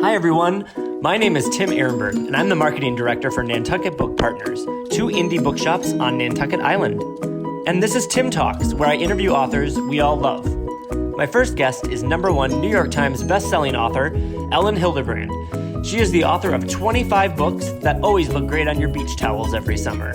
Hi everyone, my name is Tim Ehrenberg, and I'm the marketing director for Nantucket Book Partners, two indie bookshops on Nantucket Island. And this is Tim Talks, where I interview authors we all love. My first guest is #1 New York Times bestselling author, Elin Hilderbrand. She is the author of 25 books that always look great on your beach towels every summer.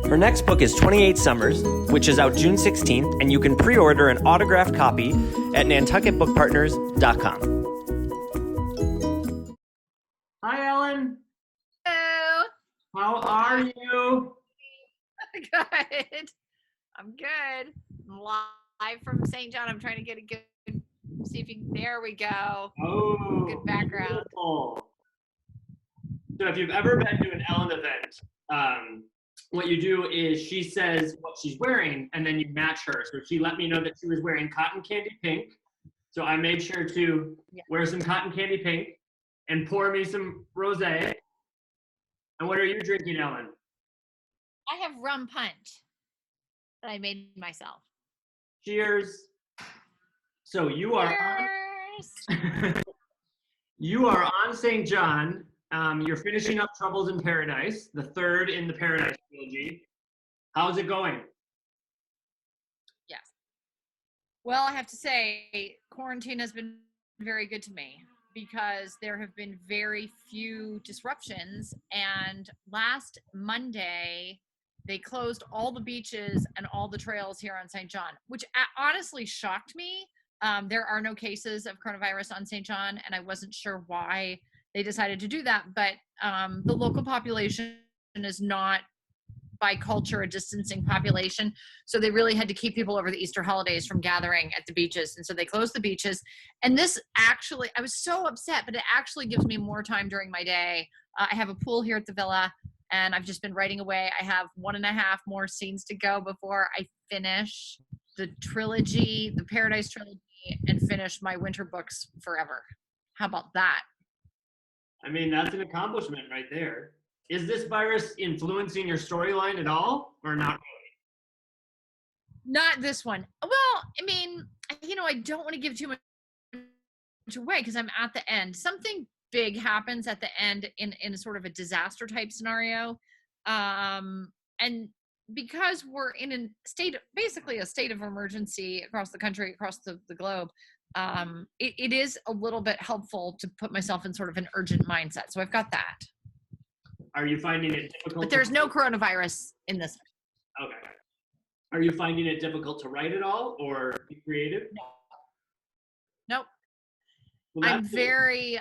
Her next book is 28 Summers, which is out June 16th, and you can pre-order an autographed copy at nantucketbookpartners.com. Hi, Ellen. Hello. How are you? Good. I'm good. I'm live from St. John. I'm trying to get a good, see if you can, there we go. Oh, good background. Beautiful. So if you've ever been to an Ellen event, what you do is she says what she's wearing, and then you match her. So she let me know that she was wearing cotton candy pink. So I made sure to wear some cotton candy pink and pour me some rosé. And what are you drinking, Ellen? I have rum punch that I made myself. Cheers. So you are on, you are on St. John. You're finishing up Troubles in Paradise, the third in the Paradise trilogy. How's it going? Yes. Well, I have to say, quarantine has been very good to me because there have been very few disruptions. And last Monday, they closed all the beaches and all the trails here on St. John, which honestly shocked me. There are no cases of coronavirus on St. John, and I wasn't sure why they decided to do that. But the local population is not, by culture, a distancing population. So they really had to keep people over the Easter holidays from gathering at the beaches. And so they closed the beaches. And this actually, I was so upset, but it actually gives me more time during my day. I have a pool here at the villa, and I've just been writing away. I have 1.5 more scenes to go before I finish the trilogy, the Paradise trilogy, and finish my winter books forever. How about that? I mean, that's an accomplishment right there. Is this virus influencing your storyline at all, or not really? Not this one. Well, I mean, I don't want to give too much away because I'm at the end. Something big happens at the end in sort of a disaster type scenario. And because we're in basically a state of emergency across the country, across the globe, it is a little bit helpful to put myself in sort of an urgent mindset. So I've got that. Are you finding it difficult? But there's no coronavirus in this. Okay. Are you finding it difficult to write at all or be creative? Nope. Well, I'm very,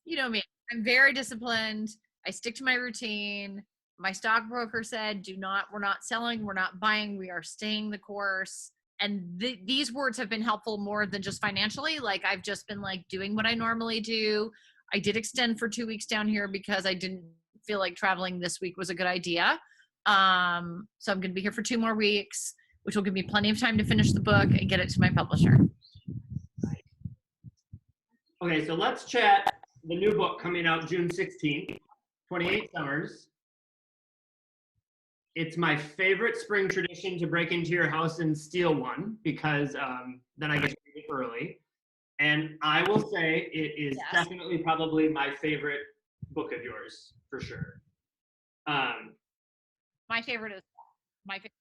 you know me, I'm very disciplined. I stick to my routine. My stockbroker said, we're not selling, we're not buying, we are staying the course. And these words have been helpful more than just financially. Like I've just been like doing what I normally do. I did extend for 2 weeks down here because I didn't feel like traveling this week was a good idea. So I'm going to be here for 2 more weeks, which will give me plenty of time to finish the book and get it to my publisher. Okay, so let's chat the new book coming out June 16th, 28 Summers. It's my favorite spring tradition to break into your house and steal one because then I get to read it early. And I will say it is definitely probably my favorite book of yours, for sure. My favorite is my favorite.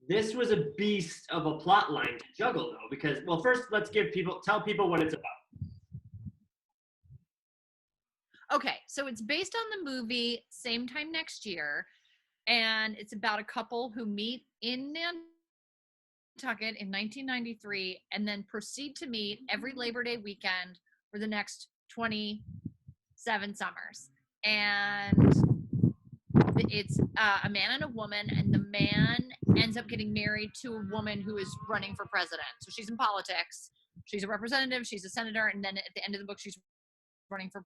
This was a beast of a plot line to juggle, though, because, well, first let's tell people what it's about. Okay, so it's based on the movie Same Time Next Year, and it's about a couple who meet in Nantucket in 1993 and then proceed to meet every Labor Day weekend for the next 27 summers. And it's a man and a woman, and the man ends up getting married to a woman who is running for president. So she's in politics. She's a representative, she's a senator, and then at the end of the book, she's running for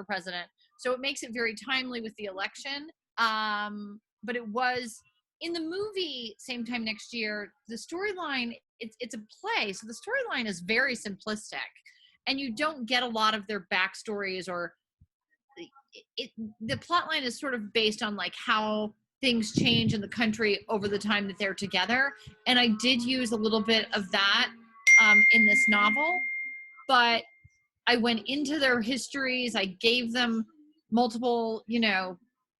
president. So it makes it very timely with the election. But it was in the movie Same Time Next Year, the storyline, it's a play. So the storyline is very simplistic and you don't get a lot of their backstories or the plot line is sort of based on like how things change in the country over the time that they're together. And I did use a little bit of that in this novel, but I went into their histories. I gave them multiple,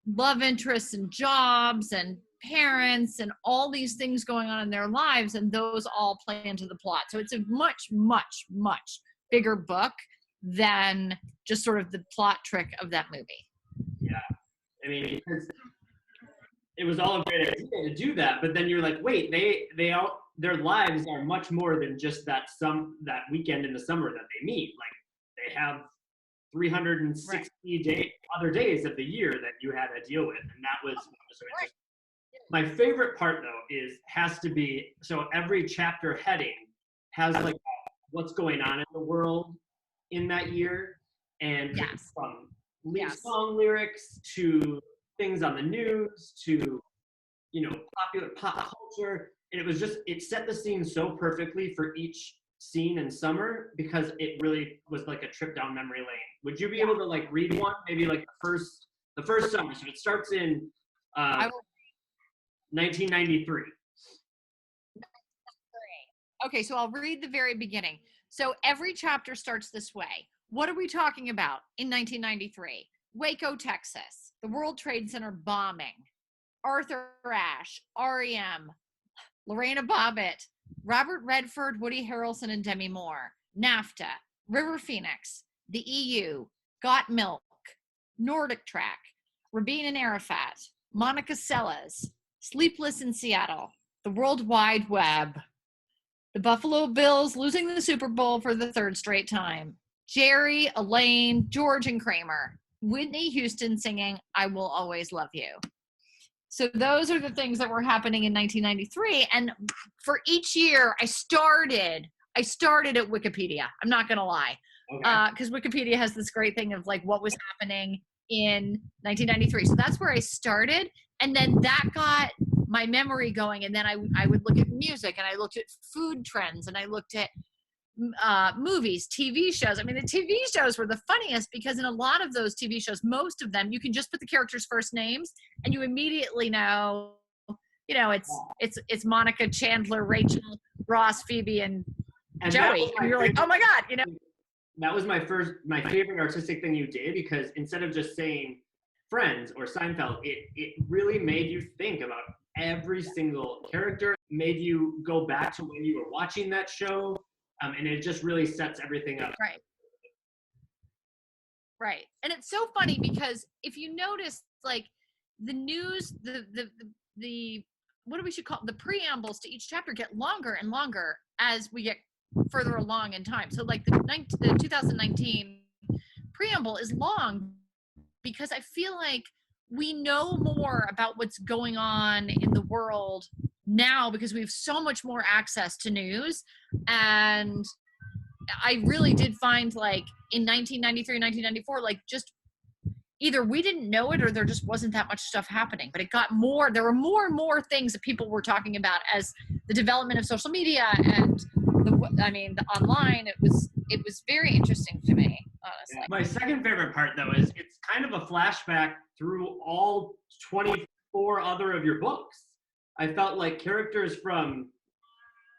love interests and jobs and parents and all these things going on in their lives, and those all play into the plot. So it's a much, much, much bigger book than just sort of the plot trick of that movie. Yeah. I mean, because it was all a great idea to do that, but then you're like, wait, they all, their lives are much more than just that weekend in the summer that they meet. Like, they have 360 other days of the year that you had to deal with, and that was so interesting. My favorite part, though, has to be, so every chapter heading has like what's going on in the world in that year, and from song lyrics to things on the news to popular pop culture, and it set the scene so perfectly for each scene in summer, because it really was like a trip down memory lane. Would you be able to like read one, maybe like the first summer? So it starts in 1993. Okay, so I'll read the very beginning. So every chapter starts this way. What are we talking about in 1993? Waco, Texas, the World Trade Center bombing, Arthur Ashe, REM, Lorena Bobbitt, Robert Redford, Woody Harrelson, and Demi Moore, NAFTA, River Phoenix, the EU, Got Milk, Nordic Track, Rabin and Arafat, Monica Seles, Sleepless in Seattle, the World Wide Web, the Buffalo Bills losing the Super Bowl for the third straight time, Jerry, Elaine, George, and Kramer, Whitney Houston singing I Will Always Love You. So those are the things that were happening in 1993. And for each year, I started at Wikipedia. I'm not going to lie. Because Wikipedia has this great thing of like what was happening in 1993. So that's where I started. And then that got my memory going. And then I would look at music, and I looked at food trends, and I looked at movies, TV shows. I mean, the TV shows were the funniest, because in a lot of those TV shows, most of them, you can just put the characters' first names and you immediately know, it's Monica, Chandler, Rachel, Ross, Phoebe, and Joey. And you're like, oh my God, That was my favorite artistic thing you did, because instead of just saying Friends or Seinfeld, it really made you think about every single character, made you go back to when you were watching that show. And it just really sets everything up. Right. And it's so funny, because if you notice, like, the news, the what do we should call it? The preambles to each chapter get longer and longer as we get further along in time. So like the 2019 preamble is long, because I feel like we know more about what's going on in the world now, because we have so much more access to news. And I really did find, like, in 1993, 1994, like, just either we didn't know it or there just wasn't that much stuff happening, but it got more. There were more and more things that people were talking about as the development of social media and the online. It was very interesting to me, honestly. My second favorite part, though, is it's kind of a flashback through all 24 other of your books. I felt like characters from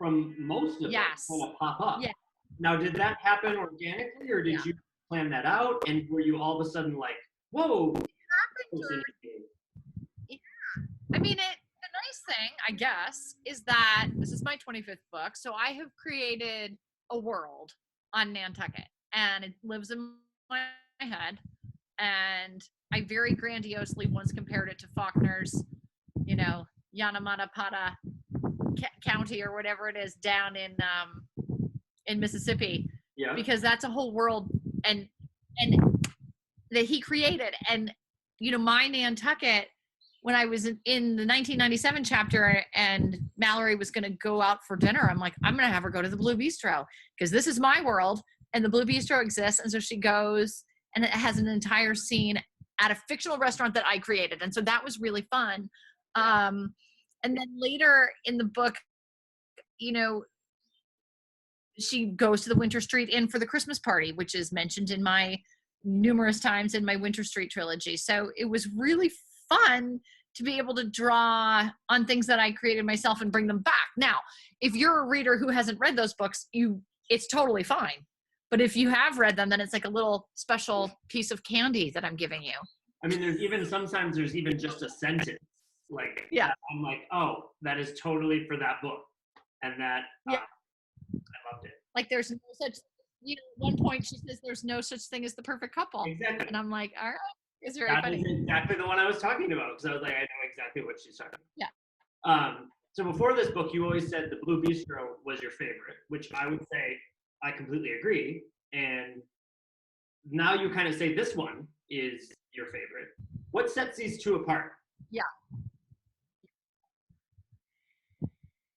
most of them kind of pop up. Yeah. Now, did that happen organically, or did you plan that out? And were you all of a sudden like, whoa? I mean, the nice thing, I guess, is that this is my 25th book, so I have created a world on Nantucket, and it lives in my head. And I very grandiosely once compared it to Faulkner's, Yanamanapata County or whatever it is down in Mississippi, because that's a whole world and that he created. And my Nantucket, when I was in the 1997 chapter and Mallory was going to go out for dinner, I'm like, I'm going to have her go to the Blue Bistro, because this is my world and the Blue Bistro exists. And so she goes, and it has an entire scene at a fictional restaurant that I created. And so that was really fun. And then later in the book, she goes to the Winter Street Inn for the Christmas party, which is mentioned in my numerous times in my Winter Street trilogy. So it was really fun to be able to draw on things that I created myself and bring them back. Now, if you're a reader who hasn't read those books, it's totally fine. But if you have read them, then it's like a little special piece of candy that I'm giving you. I mean, sometimes there's even just a sentence like yeah. that I'm like, oh, that is totally for that book. And that, yeah. I loved it. Like there's no such, at one point she says there's no such thing as the perfect couple. Exactly. And I'm like, all right, it's very that funny. That is exactly the one I was talking about, because I was like, I know exactly what she's talking about. Yeah. So before this book, you always said the Blue Bistro was your favorite, which I would say I completely agree. And now you kind of say this one is your favorite. What sets these two apart? Yeah.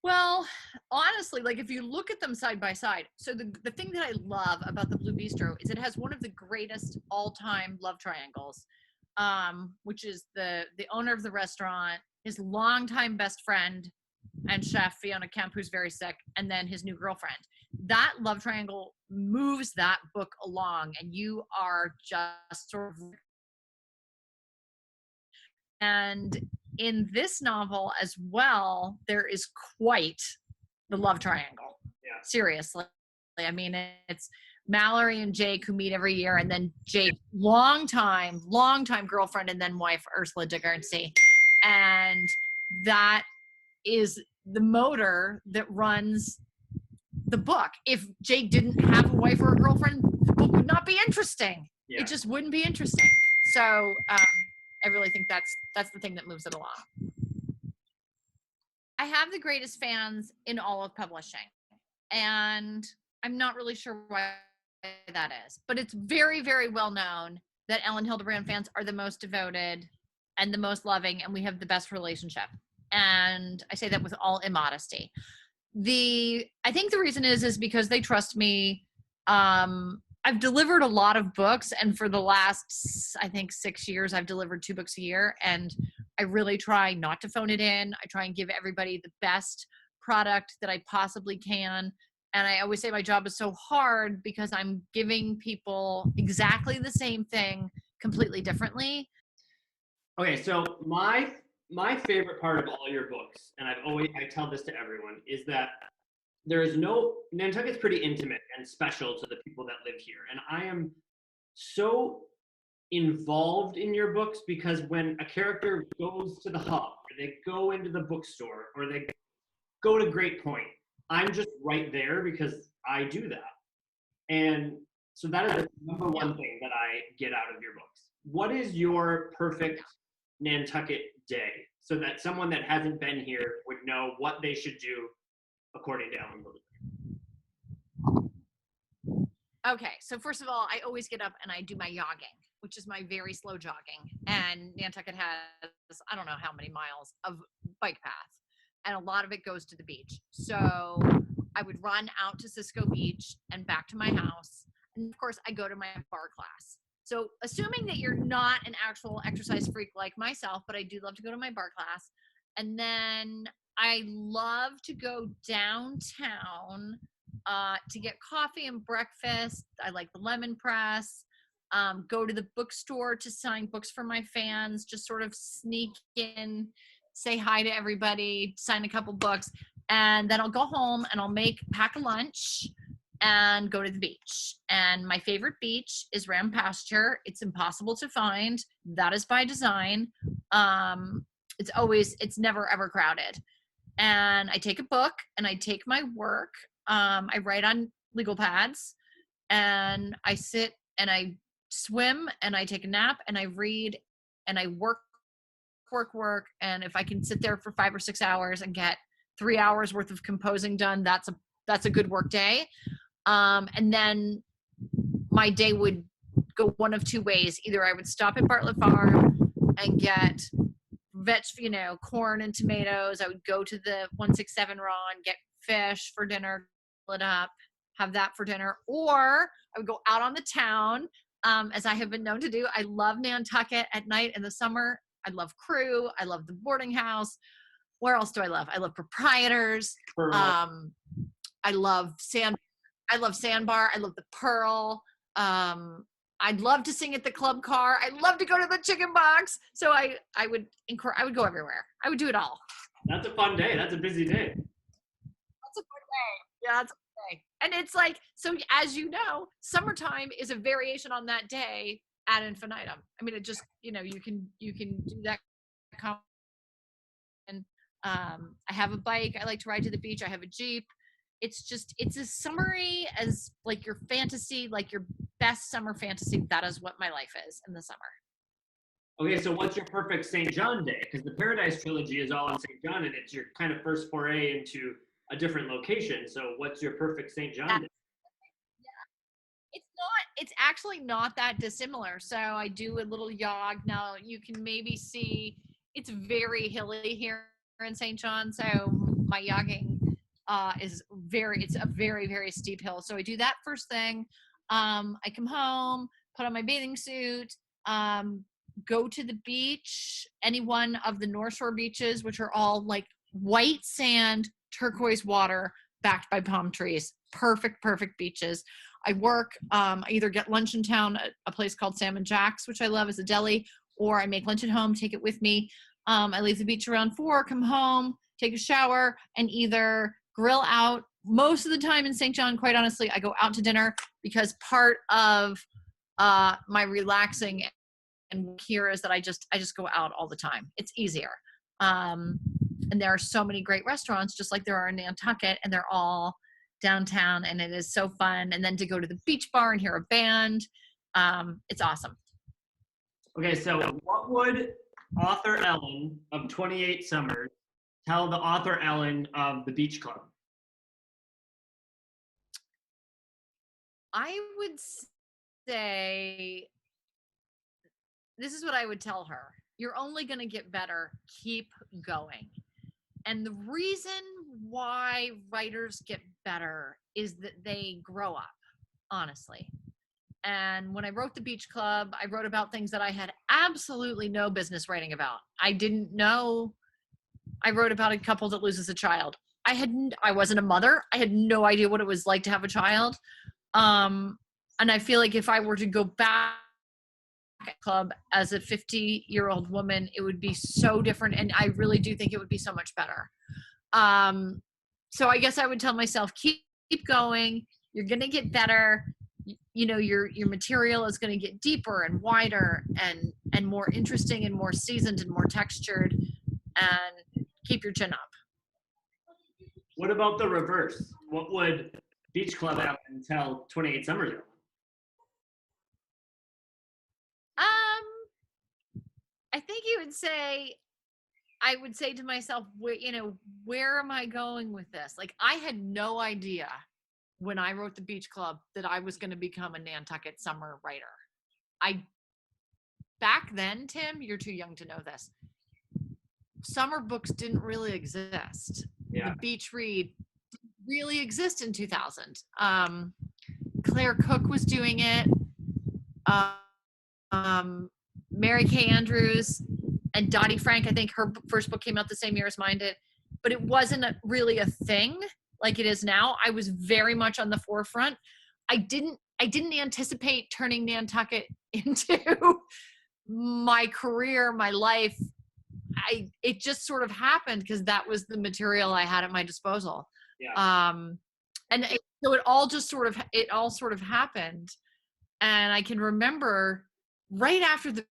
Well, honestly, like if you look at them side by side, so the thing that I love about the Blue Bistro is it has one of the greatest all-time love triangles, which is the owner of the restaurant, his longtime best friend and chef Fiona Kemp, who's very sick, and then his new girlfriend. That love triangle moves that book along, and you are just sort of. And in this novel as well, there is quite the love triangle. Yeah. Seriously. I mean, it's Mallory and Jake who meet every year, and then Jake, longtime girlfriend and then wife, Ursula de Guernsey. And that is the motor that runs the book. If Jake didn't have a wife or a girlfriend, the book would not be interesting. Yeah. It just wouldn't be interesting. So I really think that's the thing that moves it along. I have the greatest fans in all of publishing, and I'm not really sure why that is, but it's very, very well known that Elin Hilderbrand fans are the most devoted and the most loving, and we have the best relationship. And I say that with all immodesty. I think the reason is because they trust me. I've delivered a lot of books, and for the last, I think, 6 years, I've delivered 2 books a year, and I really try not to phone it in. I try and give everybody the best product that I possibly can. And I always say my job is so hard because I'm giving people exactly the same thing completely differently. Okay, so my favorite part of all your books, and I tell this to everyone, is that Nantucket's pretty intimate and special to the people that live here. And I am so involved in your books because when a character goes to the hub, or they go into the bookstore, or they go to Great Point, I'm just right there because I do that. And so that is the number one thing that I get out of your books. What is your perfect Nantucket day so that someone that hasn't been here would know what they should do according to Elin Hilderbrand? Okay, so first of all, I always get up and I do my jogging, which is my very slow jogging. And Nantucket has, I don't know how many miles of bike path, and a lot of it goes to the beach. So I would run out to Cisco Beach and back to my house. And of course, I go to my bar class. So assuming that you're not an actual exercise freak like myself, but I do love to go to my bar class. And then I love to go downtown to get coffee and breakfast. I like the Lemon Press. Go to the bookstore to sign books for my fans, just sort of sneak in, say hi to everybody, sign a couple books, and then I'll go home and I'll pack a lunch and go to the beach. And my favorite beach is Ram Pasture. It's impossible to find. That is by design. It's never ever crowded. And I take a book and I take my work. I write on legal pads and I sit and I swim and I take a nap and I read and I work. And if I can sit there for 5 or 6 hours and get 3 hours worth of composing done, that's a good work day. And then my day would go one of 2 ways. Either I would stop at Bartlett Farm and get corn and tomatoes. I would go to the 167 Raw and get fish for dinner, fill it up, have that for dinner. Or I would go out on the town, as I have been known to do. I love Nantucket at night in the summer. I love Crew. I love the boarding house. Where else do I love? I love Proprietors. I love Sandbar. I love the Pearl. I'd love to sing at the club car. I'd love to go to the chicken box. So I would go everywhere. I would do it all. That's a fun day. That's a busy day. That's a good day. Yeah, that's a good day. And it's like, so as you know, summertime is a variation on that day ad infinitum. I mean, it just, you can do that. And I have a bike. I like to ride to the beach. I have a Jeep. It's as summary as like your fantasy, like your best summer fantasy. That is what my life is in the summer. Okay, so what's your perfect St. John day? Because the Paradise Trilogy is all in St. John, and it's your kind of first foray into a different location. So what's your perfect St. John day? It's actually not that dissimilar. So I do a little jog. Now you can maybe see it's very hilly here in St. John. So my jogging it's a very, very steep hill. So I do that first thing. I come home, put on my bathing suit, go to the beach, any one of the North Shore beaches, which are all like white sand, turquoise water, backed by palm trees. Perfect beaches. I work, I either get lunch in town at a place called Salmon Jack's, which I love as a deli, or I make lunch at home, take it with me. I leave the beach around 4, come home, take a shower, and either grill out. Most of the time in St. John, quite honestly, I go out to dinner because part of my relaxing and work here is that I just go out all the time. It's easier. And there are so many great restaurants, just like there are in Nantucket, and they're all downtown, and it is so fun. And then to go to the beach bar and hear a band, it's awesome. Okay, so what would author Ellen of 28 Summers tell the author Ellen of the Beach Club? I would say, this is what I would tell her. You're only going to get better. Keep going. And the reason why writers get better is that they grow up, honestly. And when I wrote the Beach Club, I wrote about things that I had absolutely no business writing about. I didn't know. I wrote about a couple that loses a child. I wasn't a mother. I had no idea what it was like to have a child. And I feel like if I were to go back at club as a 50-year-old woman, it would be so different. And I really do think it would be so much better. So I guess I would tell myself, keep going. You're going to get better. Your material is going to get deeper and wider and more interesting and more seasoned and more textured, and keep your chin up. What about the reverse? What would Beach Club Ellen tell 28 Summers Ellen? I think I would say to myself, where am I going with this? Like, I had no idea when I wrote the Beach Club that I was going to become a Nantucket summer writer. Back then, Tim, you're too young to know this. Summer books didn't really exist. Yeah. The beach read didn't really exist in 2000. Claire Cook was doing it. Mary Kay Andrews and Dottie Frank, I think her first book came out the same year as mine did, but it wasn't really a thing like it is now. I was very much on the forefront. I didn't anticipate turning Nantucket into my career, my life. It just sort of happened because that was the material I had at my disposal. Yeah. So it all sort of happened. And I can remember right after the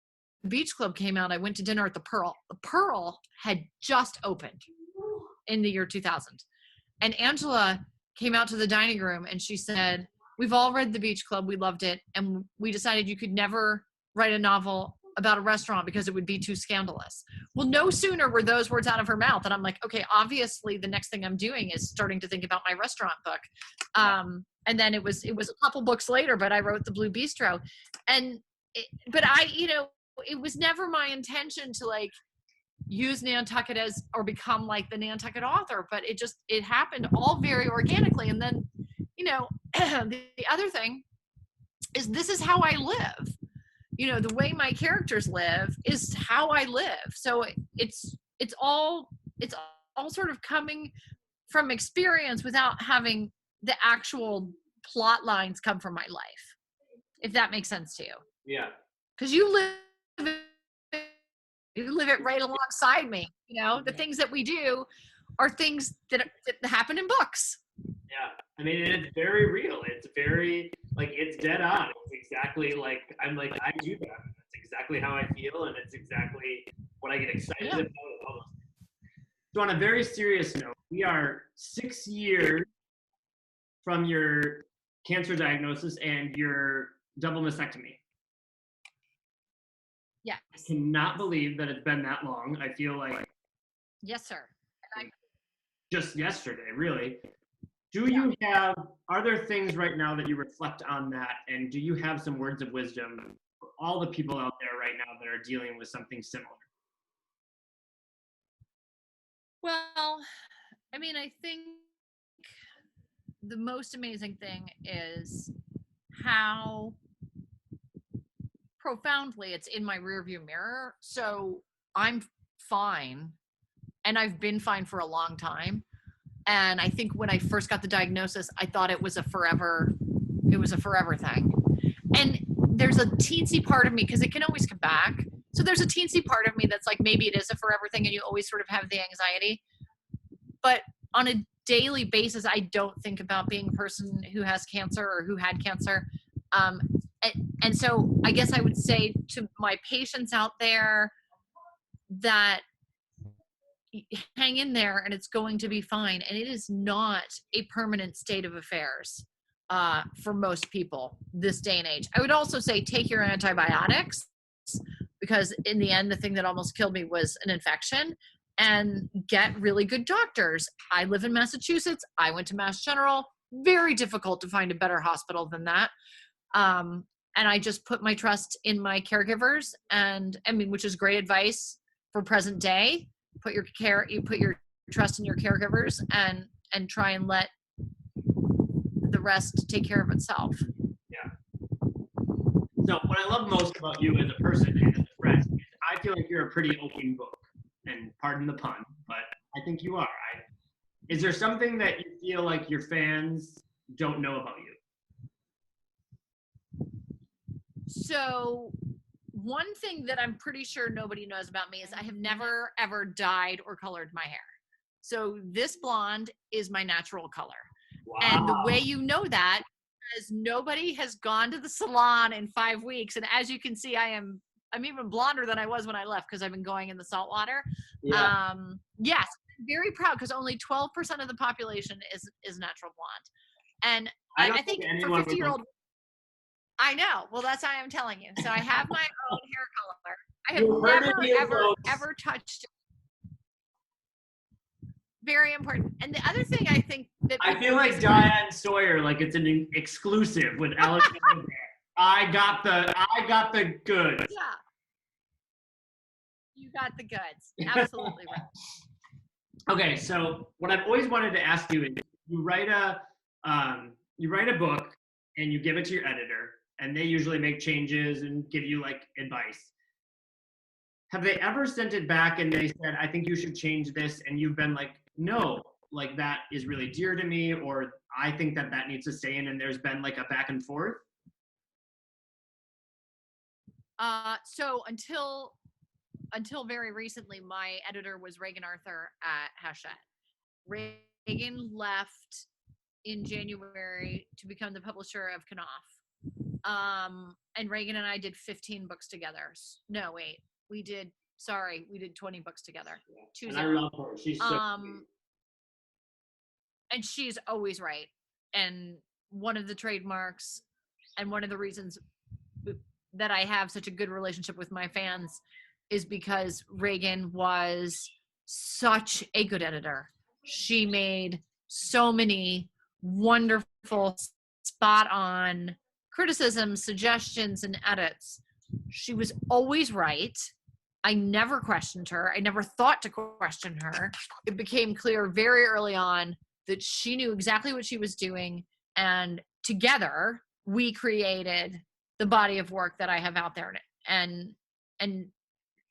Beach Club came out, I went to dinner at the Pearl. The Pearl had just opened in the year 2000. And Angela came out to the dining room and she said, "We've all read the Beach Club. We loved it. And we decided you could never write a novel about a restaurant because it would be too scandalous." Well, no sooner were those words out of her mouth. And I'm like, okay, obviously the next thing I'm doing is starting to think about my restaurant book. And then it was a couple books later, but I wrote The Blue Bistro. It was never my intention to like use Nantucket or become like the Nantucket author, but it happened all very organically. And then, the other thing is this is how I live. The way my characters live is how I live. So it's all sort of coming from experience without having the actual plot lines come from my life. if that makes sense to you. Yeah. Because you live it right alongside me. You know, the things that we do are things that happen in books. Yeah. I mean, it's very real. It's very, like, it's dead on. It's exactly like, I'm like, I do that. It's exactly how I feel, and it's exactly what I get excited about. And all those things. So on a very serious note, we are 6 years from your cancer diagnosis and your double mastectomy. Yes. I cannot believe that it's been that long. I feel like Yes, sir. just yesterday, really. Are there things right now that you reflect on that? And do you have some words of wisdom for all the people out there right now that are dealing with something similar? Well, I mean, I think the most amazing thing is how profoundly it's in my rearview mirror. So I'm fine, and I've been fine for a long time. And I think when I first got the diagnosis, I thought it was a forever thing. And there's a teensy part of me, because it can always come back. So there's a teensy part of me that's like, maybe it is a forever thing, and you always sort of have the anxiety. But on a daily basis, I don't think about being a person who has cancer or who had cancer. And so I guess I would say to my patients out there that hang in there, and it's going to be fine. And it is not a permanent state of affairs for most people this day and age. I would also say take your antibiotics, because in the end, the thing that almost killed me was an infection, and get really good doctors. I live in Massachusetts. I went to Mass General. Very difficult to find a better hospital than that. And I just put my trust in my caregivers, and I mean, which is great advice for present day. You put your trust in your caregivers, and try and let the rest take care of itself. Yeah. So what I love most about you as a person and as a friend is I feel like you're a pretty open book, and pardon the pun, but I think you are. Is there something that you feel like your fans don't know about you? So one thing that I'm pretty sure nobody knows about me is I have never, ever dyed or colored my hair. So this blonde is my natural color. Wow. And the way you know that is nobody has gone to the salon in 5 weeks. And as you can see, I'm even blonder than I was when I left, because I've been going in the salt water. Yeah. Yes, very proud, because only 12% of the population is natural blonde. And I think for 50-year-old, I know. Well, that's why I'm telling you. So I have my own hair color. I have ever touched it. Very important. And the other thing I think that I feel like Diane Sawyer, like it's an exclusive with Elin Hilderbrand. I got the goods. Yeah. You got the goods. Absolutely right. Okay, so what I've always wanted to ask you is, you write a book and you give it to your editor, and they usually make changes and give you like advice. Have they ever sent it back and they said, I think you should change this, and you've been like, no, like that is really dear to me, or I think that needs to stay in, and there's been like a back and forth? So until very recently, my editor was Reagan Arthur at Hachette. Reagan left in January to become the publisher of Knopf. And Reagan and I did 15 books together. No, wait, we did 20 books together. Yeah. And I love her. She's so and she's always right. And one of the trademarks and one of the reasons that I have such a good relationship with my fans is because Reagan was such a good editor. She made so many wonderful, spot on criticisms, suggestions, and edits. She was always right. I never questioned her. I never thought to question her. It became clear very early on that she knew exactly what she was doing. And together we created the body of work that I have out there. And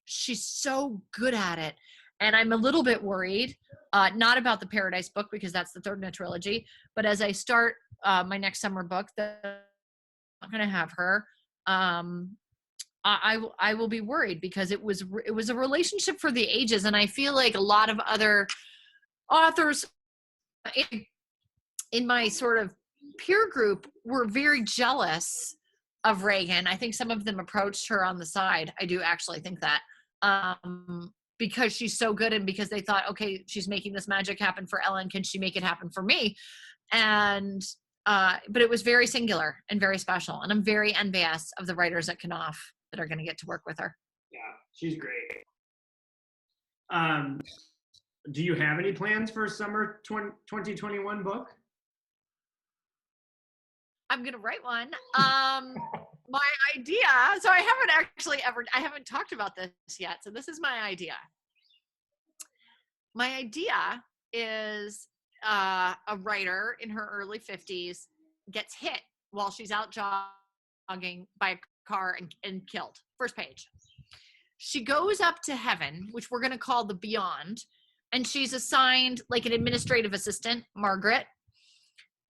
she's so good at it. And I'm a little bit worried, not about the Paradise book, because that's the third in a trilogy, but as I start my next summer book, not going to have her, I will be worried, because it was a relationship for the ages, and I feel like a lot of other authors in my sort of peer group were very jealous of Reagan. I think some of them approached her on the side. I do actually think that, because she's so good, and because they thought, okay, she's making this magic happen for Ellen, can she make it happen for me? And but it was very singular and very special, and I'm very envious of the writers at Knopf that are going to get to work with her. Yeah, she's great. Do you have any plans for a summer 2021 book? I'm going to write one. My idea, so I haven't talked about this yet. So this is my idea. My idea is a writer in her early 50s gets hit while she's out jogging by a car and killed. First page. She goes up to heaven, which we're going to call the beyond, and she's assigned like an administrative assistant, Margaret.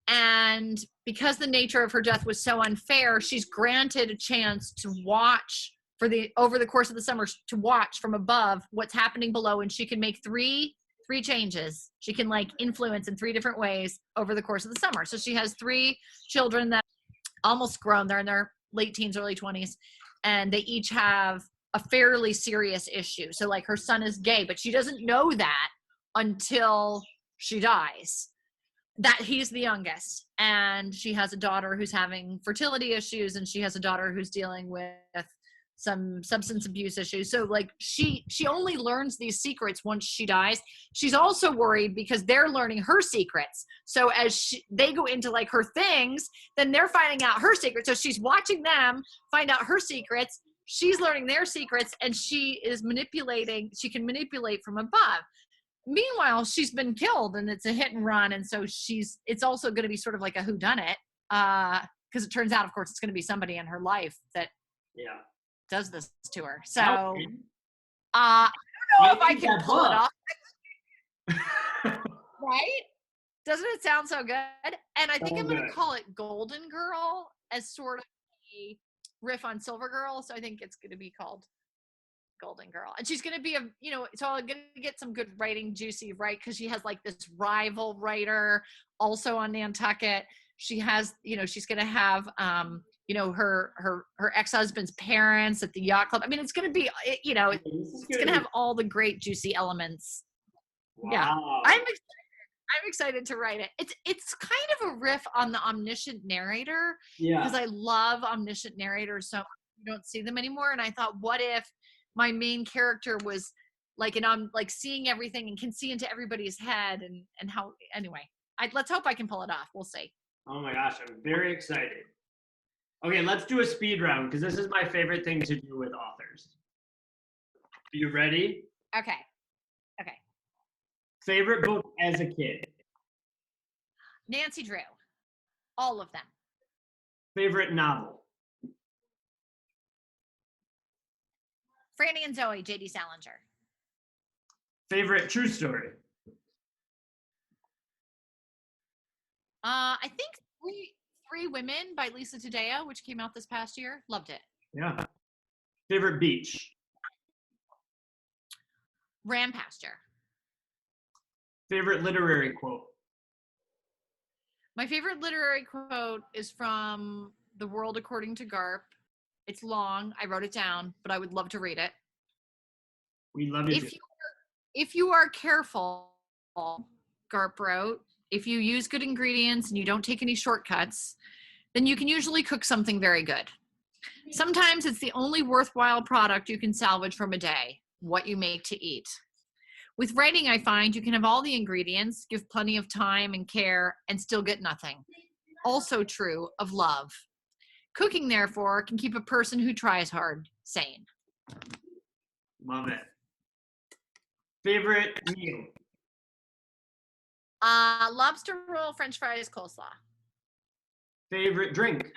And because the nature of her death was so unfair, she's granted a chance to watch over the course of the summer, to watch from above what's happening below, and she can make three changes. She can like influence in 3 different ways over the course of the summer. So she has 3 children that almost grown. They're in their late teens, early 20s, and they each have a fairly serious issue. So like her son is gay, but she doesn't know that until she dies, that he's the youngest. And she has a daughter who's having fertility issues, and she has a daughter who's dealing with some substance abuse issues. So like she only learns these secrets once she dies. She's also worried because they're learning her secrets. So as they go into like her things, then they're finding out her secrets. So she's watching them find out her secrets. She's learning their secrets, and she can manipulate from above. Meanwhile, she's been killed, and it's a hit and run. And so it's also going to be sort of like a whodunit, because it turns out, of course, it's going to be somebody in her life that does this to her. So I don't know if I can pull it off. Right? Doesn't it sound so good? And I think I'm going to call it Golden Girl as sort of a riff on Silver Girl. So I think it's going to be called Golden Girl. And she's going to be so I'm going to get some good writing juicy, right? Because she has like this rival writer also on Nantucket. She has, she's going to have, her ex-husband's parents at the yacht club. I mean, it's going to be, it's going to have all the great juicy elements. Wow. Yeah. I'm excited to write it. It's kind of a riff on the omniscient narrator. Yeah. Because I love omniscient narrators, so you don't see them anymore. And I thought, what if my main character was like, and I'm like seeing everything and can see into everybody's head and how, anyway, let's hope I can pull it off. We'll see. Oh my gosh, I'm very excited. Okay, let's do a speed round, because this is my favorite thing to do with authors. Are you ready? Okay. Favorite book as a kid? Nancy Drew. All of them. Favorite novel? Franny and Zoe, J.D. Salinger. Favorite true story? I think Three Women by Lisa Taddeo, which came out this past year. Loved it. Yeah. Favorite beach? Ram Pasture. Favorite literary quote? My favorite literary quote is from The World According to Garp. It's long. I wrote it down, but I would love to read it. We love it. If you are careful, Garp wrote, if you use good ingredients and you don't take any shortcuts, then you can usually cook something very good. Sometimes it's the only worthwhile product you can salvage from a day, what you make to eat. With writing, I find you can have all the ingredients, give plenty of time and care, and still get nothing. Also true of love. Cooking, therefore, can keep a person who tries hard sane. Love it. Favorite meal? Lobster roll, French fries, coleslaw. Favorite drink?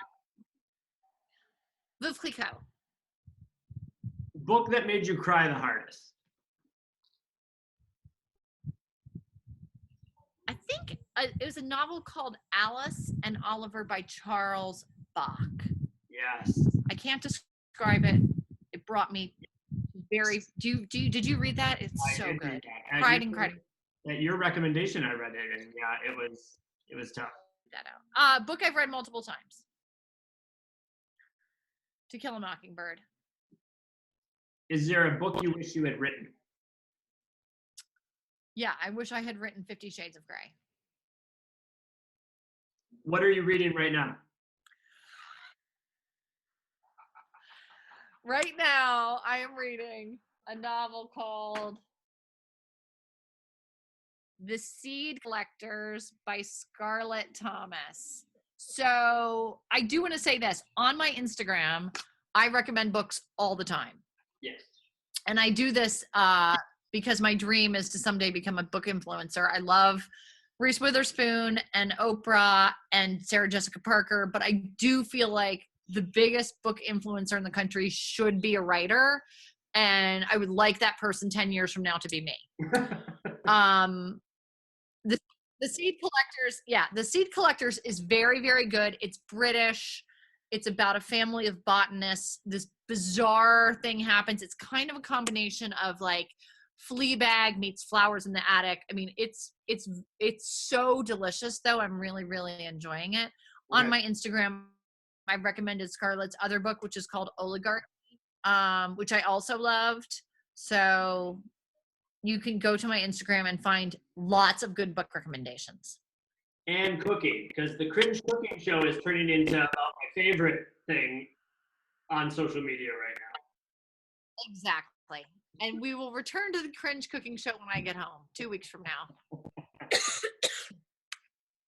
Veuve Clicquot. Book that made you cry the hardest? I think it was a novel called Alice and Oliver by Charles Bach. Yes. I can't describe it. It brought me very. Did you read that? It's I so did good. read that. Cried. At your recommendation, I read it, and yeah, it was tough. That out. Book I've read multiple times. To Kill a Mockingbird. Is there a book you wish you had written? Yeah, I wish I had written 50 Shades of Grey. What are you reading right now? Right now, I am reading a novel called The Seed Collectors by Scarlett Thomas. So I do want to say this. On my Instagram, I recommend books all the time. Yes. And I do this because my dream is to someday become a book influencer. I love Reese Witherspoon and Oprah and Sarah Jessica Parker, but I do feel like the biggest book influencer in the country should be a writer, and I would like that person 10 years from now to be me. The Seed Collectors, The Seed Collectors is very, very good. It's British. It's about a family of botanists. This bizarre thing happens. It's kind of a combination of like Fleabag meets Flowers in the Attic. I mean, it's so delicious though. I'm really, really enjoying it. On my Instagram, I recommended Scarlett's other book, which is called Oligarchy, which I also loved. So you can go to my Instagram and find lots of good book recommendations. And cooking, because the Cringe Cooking Show is turning into my favorite thing on social media right now. Exactly. And we will return to the Cringe Cooking Show when I get home, 2 weeks from now.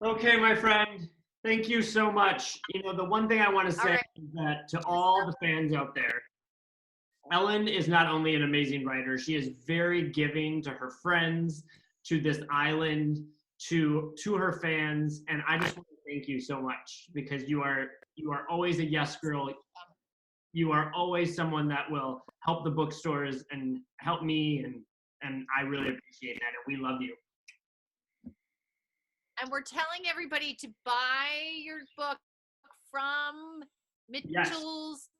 Okay, my friend. Thank you so much. You know, the one thing I want to say is that to all the fans out there, Elin is not only an amazing writer, she is very giving to her friends, to this island, to her fans, and I just want to thank you so much because you are always a yes girl. You are always someone that will help the bookstores and help me, and I really appreciate that, and we love you. And we're telling everybody to buy your book from Mitchell's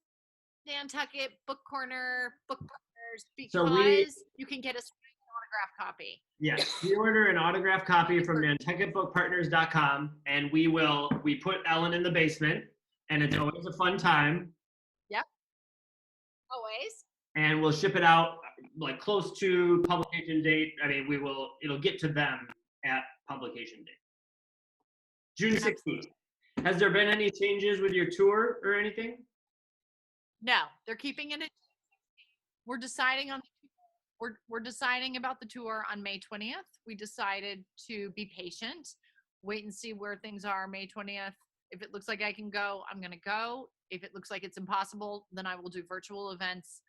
Nantucket Book Corner Book Partners because you can get a autograph copy. Yes, pre-order an autograph copy from NantucketBookPartners.com, and we put Elin in the basement, and it's always a fun time. Yep. Always. And we'll ship it out like close to publication date. I mean, it'll get to them at publication date. June 16th. Has there been any changes with your tour or anything? No, they're keeping it. We're deciding about the tour on May 20th. We decided to be patient, wait and see where things are May 20th. If it looks like I can go, I'm going to go. If it looks like it's impossible, then I will do virtual events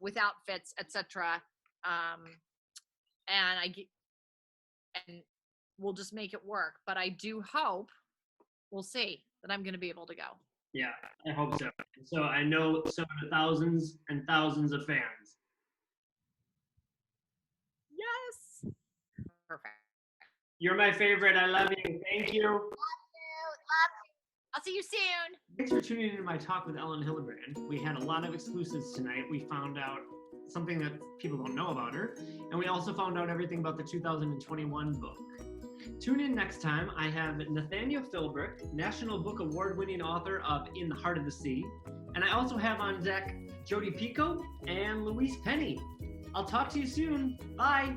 with outfits, etc. And we'll just make it work. But I do hope, we'll see, that I'm going to be able to go. Yeah, I hope so. So I know some of the thousands and thousands of fans. Yes. Perfect. You're my favorite. I love you. Thank you. Love you. I'll see you soon. Thanks for tuning into my talk with Elin Hilderbrand. We had a lot of exclusives tonight. We found out something that people don't know about her, and we also found out everything about the 2021 book. Tune in next time. I have Nathaniel Philbrick, National Book Award-winning author of In the Heart of the Sea, and I also have on deck Jodi Picoult and Louise Penny. I'll talk to you soon. Bye.